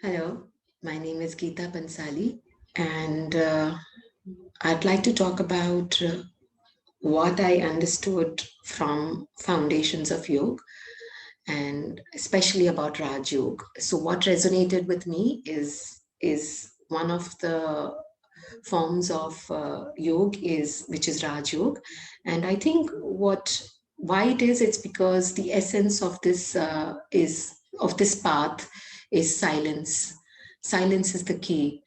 Hello, my name is Geeta Bansali, and I'd like to talk about what I understood from foundations of yoga and especially about Raj Yoga. So, what resonated with me is one of the forms of yoga is which is Raj Yoga, and I think what why it is it's because the essence of this is of this path is silence. Silence is the key,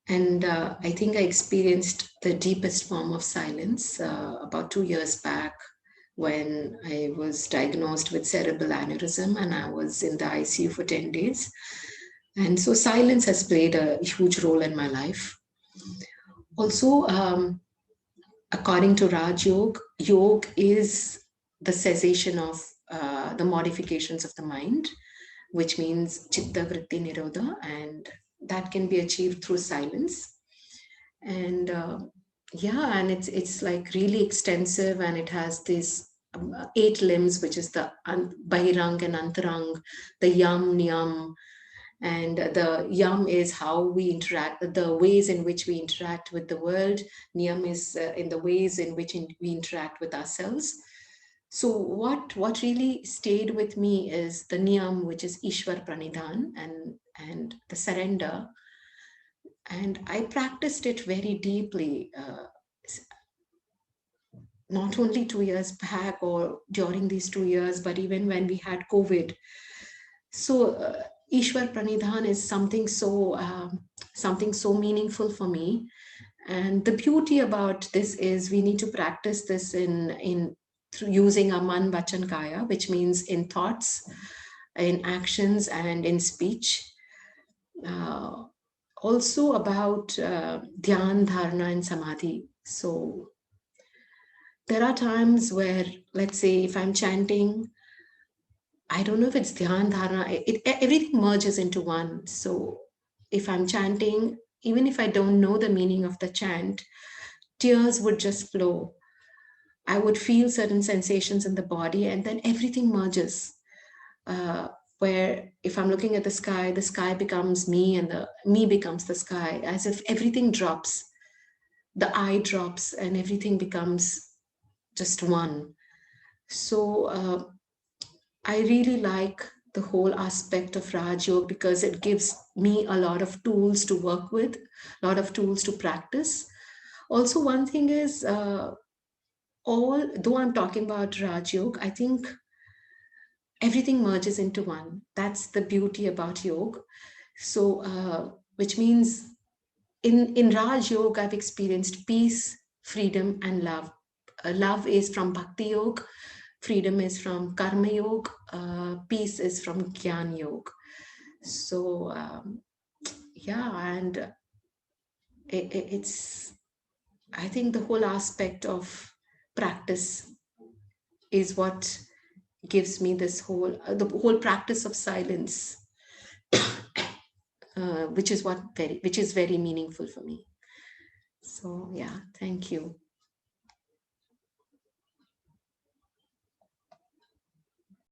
and I think I experienced the deepest form of silence about 2 years back when I was diagnosed with cerebral aneurysm and I was in the ICU for 10 days. And so silence has played a huge role in my life. Also, according to Raj Yoga, yoga is the cessation of the modifications of the mind, which means chitta vritti nirodha, and that can be achieved through silence. And yeah, and it's like really extensive, and it has these 8 limbs, which is the bahirang and antarang, the yam, niyam, and the yam is how we interact, the ways in which we interact with the world. Niyam is in the ways in which we interact with ourselves. So what really stayed with me is the niyam, which is Ishwar Pranidhan, and the surrender. And I practiced it very deeply, not only 2 years back or during these 2 years, but even when we had COVID. So Ishwar Pranidhan is something so meaningful for me. And the beauty about this is we need to practice this in through using our man vachan kaya, which means in thoughts, in actions, and in speech. Uh, Also about dhyan, dharana, and samadhi. So there are times where, let's say, if I'm chanting, I don't know if it's dhyan, dharana, everything merges into one. So if I'm chanting, even if I don't know the meaning of the chant, tears would just flow. I would feel certain sensations in the body, and then everything merges. Uh, where if I'm looking at the sky becomes me, and the me becomes the sky, as if everything drops, the I drops, and everything becomes just one. So I really like the whole aspect of Raj Yoga because it gives me a lot of tools to work with, a lot of tools to practice. Also, one thing is, all though I'm talking about Raj Yoga, I think everything merges into one. That's the beauty about yoga. So, which means in Raj Yoga, I've experienced peace, freedom, and love. Love is from Bhakti Yoga, freedom is from Karma Yoga, peace is from Gyan Yoga. So, yeah, and it's, I think the whole aspect of practice is what gives me this the whole practice of silence, which is very meaningful for me. So, yeah, thank you.